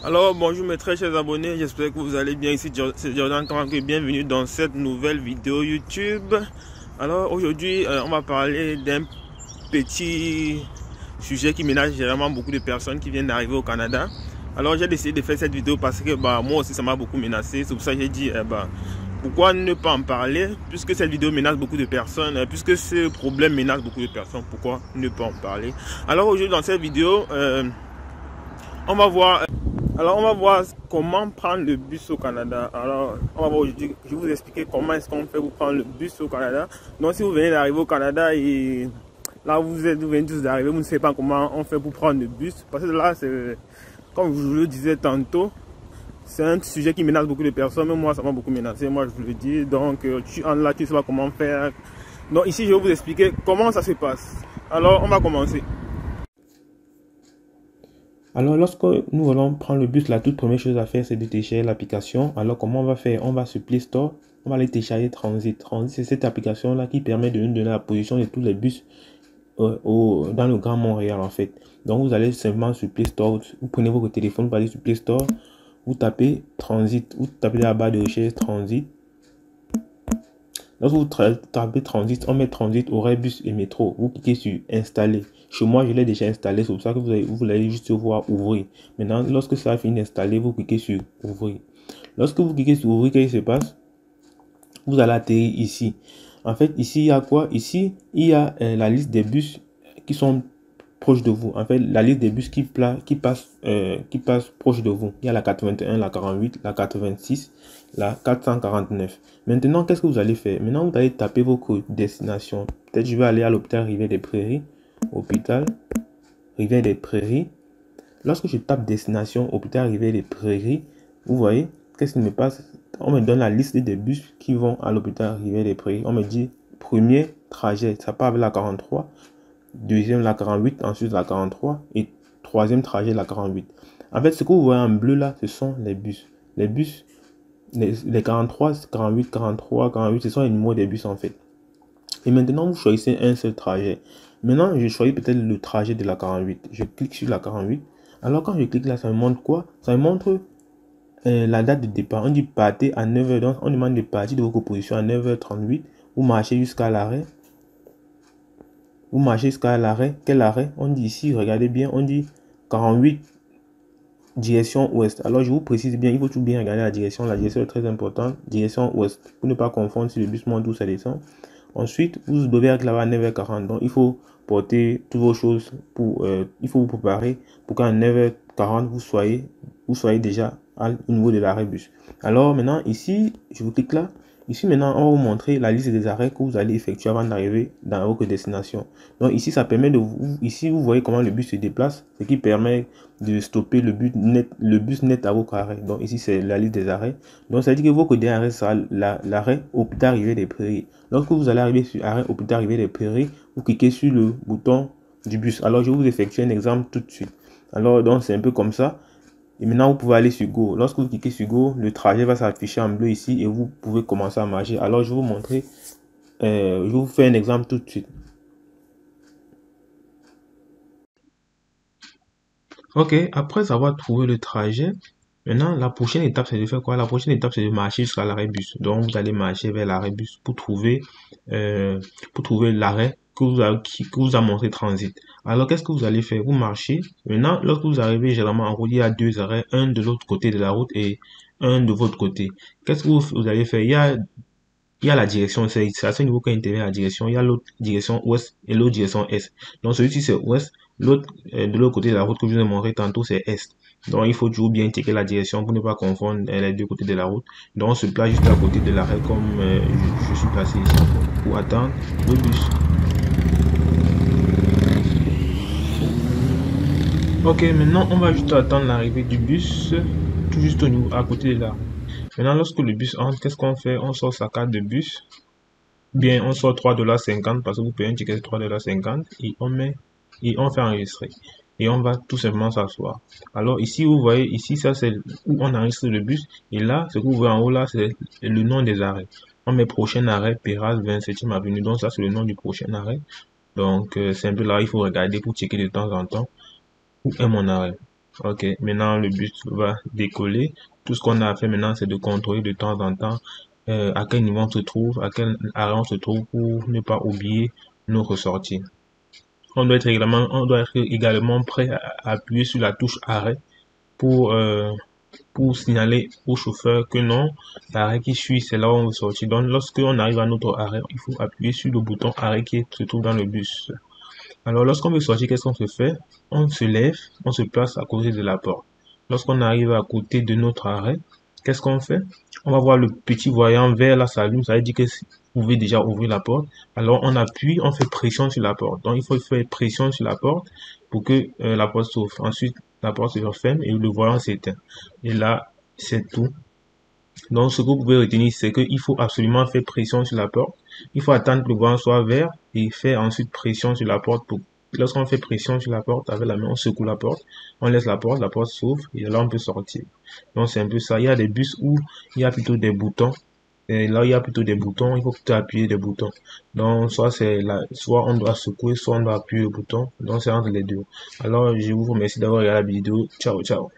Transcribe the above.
Alors bonjour mes très chers abonnés, j'espère que vous allez bien. Ici c'est Jordan Kamango, bienvenue dans cette nouvelle vidéo YouTube. Alors aujourd'hui on va parler d'un petit sujet qui ménage généralement beaucoup de personnes qui viennent d'arriver au Canada. Alors j'ai décidé de faire cette vidéo parce que moi aussi ça m'a beaucoup menacé. C'est pour ça que j'ai dit pourquoi ne pas en parler, puisque cette vidéo menace beaucoup de personnes, puisque ce problème menace beaucoup de personnes, pourquoi ne pas en parler. Alors aujourd'hui dans cette vidéo on va voir comment prendre le bus au Canada. Alors, on va voir aujourd'hui, je vais vous expliquer comment est-ce qu'on fait pour prendre le bus au Canada. Donc, si vous venez d'arriver au Canada et là vous venez tous d'arriver, vous ne savez pas comment on fait pour prendre le bus. Parce que là, c'est, comme je vous le disais tantôt, c'est un sujet qui menace beaucoup de personnes. Même moi, ça m'a beaucoup menacé, moi je vous le dis. Donc, tu en là, tu ne sais pas comment faire. Donc, ici, je vais vous expliquer comment ça se passe. Alors, on va commencer. Alors, lorsque nous allons prendre le bus, la toute première chose à faire, c'est de télécharger l'application. Alors, comment on va faire? On va sur Play Store, on va aller télécharger Transit. Transit, c'est cette application-là qui permet de nous donner la position de tous les bus dans le Grand Montréal, en fait. Donc, vous allez simplement sur Play Store, vous prenez votre téléphone, vous allez sur Play Store, vous tapez Transit, vous tapez la barre de recherche Transit. Lorsque vous tapez Transit, on met Transit, horaire, bus et métro. Vous cliquez sur Installer. Chez moi, je l'ai déjà installé, c'est pour ça que vous allez juste voir Ouvrir. Maintenant, lorsque ça a fini d'installer, vous cliquez sur Ouvrir. Lorsque vous cliquez sur Ouvrir, qu'est-ce qui se passe? Vous allez atterrir ici. En fait, ici, il y a quoi? Ici, il y a la liste des bus qui sont proches de vous. En fait, la liste des bus qui passent proche de vous. Il y a la 81, la 48, la 86, la 449. Maintenant, qu'est-ce que vous allez faire? Maintenant, vous allez taper votre destination. Peut-être je vais aller à l'hôpital Rivière des Prairies. Hôpital Rivière des Prairies. Lorsque je tape destination hôpital Rivière des Prairies, vous voyez, qu'est-ce qui me passe? On me donne la liste des bus qui vont à l'hôpital Rivière des Prairies. On me dit premier trajet, ça part avec la 43, deuxième la 48, ensuite la 43 et troisième trajet la 48. En fait, ce que vous voyez en bleu là, ce sont les bus. Les bus, les 43, 48, 43, 48, ce sont les numéros des bus en fait. Et maintenant, vous choisissez un seul trajet. Maintenant, je choisis peut-être le trajet de la 48. Je clique sur la 48. Alors, quand je clique là, ça me montre quoi? Ça me montre la date de départ. On dit partez à 9h. Donc, on demande de partir de votre position à 9h38. Vous marchez jusqu'à l'arrêt. Vous marchez jusqu'à l'arrêt. Quel arrêt? On dit ici, regardez bien, on dit 48 direction ouest. Alors, je vous précise bien, il faut tout bien regarder la direction. La direction est très importante. Direction ouest. Pour ne pas confondre si le bus monte ou ça descend. Ensuite, vous devez être là-bas à 9h40. Donc, il faut porter toutes vos choses pour, il faut vous préparer pour qu'à 9h40, vous soyez déjà au niveau de l'arrêt bus. Alors, maintenant, ici, je vous clique là. Ici, maintenant, on va vous montrer la liste des arrêts que vous allez effectuer avant d'arriver dans votre destination. Donc, ici, ça permet de vous, ici, vous voyez comment le bus se déplace, ce qui permet de stopper le bus net à votre arrêt. Donc, ici, c'est la liste des arrêts. Donc, ça veut dire que votre dernier arrêt sera l'arrêt hôpital Rivière des Prairies. Lorsque vous allez arriver sur arrêt hôpital Rivière des Prairies, vous cliquez sur le bouton du bus. Alors, je vais vous effectuer un exemple tout de suite. Alors, donc, c'est un peu comme ça. Et maintenant, vous pouvez aller sur Go. Lorsque vous cliquez sur Go, le trajet va s'afficher en bleu ici et vous pouvez commencer à marcher. Alors, je vais vous montrer, je vais vous faire un exemple tout de suite. Ok, après avoir trouvé le trajet, maintenant, la prochaine étape, c'est de faire quoi? La prochaine étape, c'est de marcher jusqu'à l'arrêt bus. Donc, vous allez marcher vers l'arrêt bus pour trouver l'arrêt qui vous a montré Transit. Alors, qu'est-ce que vous allez faire? Vous marchez. Maintenant, lorsque vous arrivez généralement en route, il y a deux arrêts, un de l'autre côté de la route et un de votre côté. Qu'est-ce que vous allez faire? Il y a la direction, c'est à ce niveau qu'intervient la direction. Il y a l'autre direction ouest et l'autre direction est. Donc, celui-ci, c'est ouest. L'autre, de l'autre côté de la route que je vous ai montré tantôt, c'est est. Donc, il faut toujours bien checker la direction pour ne pas confondre les deux côtés de la route. Donc, on se place juste à côté de l'arrêt comme je suis placé ici pour attendre le bus. Ok, maintenant, on va juste attendre l'arrivée du bus tout juste au niveau, à côté de là. Maintenant, lorsque le bus entre, qu'est-ce qu'on fait? On sort sa carte de bus. Bien, on sort 3,50$ parce que vous payez un ticket de 3,50$ et on fait enregistrer. Et on va tout simplement s'asseoir. Alors ici, vous voyez, ici, ça c'est où on enregistre le bus. Et là, ce que vous voyez en haut là, c'est le nom des arrêts. On met prochain arrêt, Péras, 27e avenue. Donc ça, c'est le nom du prochain arrêt. Donc c'est un peu là, il faut regarder pour checker de temps en temps où est mon arrêt. Ok, maintenant le bus va décoller. Tout ce qu'on a à faire maintenant, c'est de contrôler de temps en temps à quel niveau on se trouve, à quel arrêt on se trouve pour ne pas oublier nos ressorties. On doit être également prêt à appuyer sur la touche arrêt pour signaler au chauffeur que non, l'arrêt qui suit, c'est là où on veut sortir. Donc, lorsqu'on arrive à notre arrêt, il faut appuyer sur le bouton arrêt qui se trouve dans le bus. Alors, lorsqu'on veut sortir, qu'est-ce qu'on se fait? On se lève, on se place à côté de la porte. Lorsqu'on arrive à côté de notre arrêt, qu'est-ce qu'on fait? On va voir le petit voyant vert là s'allume, ça veut dire que vous pouvez déjà ouvrir la porte. Alors, on appuie, on fait pression sur la porte. Donc, il faut faire pression sur la porte pour que la porte s'ouvre. Ensuite, la porte se referme et le voyant s'éteint. Et là, c'est tout. Donc, ce que vous pouvez retenir, c'est qu'il faut absolument faire pression sur la porte. Il faut attendre que le voyant soit vert et faire ensuite pression sur la porte. Lorsqu'on fait pression sur la porte avec la main, on secoue la porte, on laisse la porte s'ouvre et là, on peut sortir. Donc, c'est un peu ça. Il y a des bus où il y a plutôt des boutons. Et là, il y a plutôt des boutons, il faut plutôt appuyer des boutons. Donc, soit on doit secouer, soit on doit appuyer le bouton. Donc, c'est entre les deux. Alors, je vous remercie d'avoir regardé la vidéo. Ciao, ciao.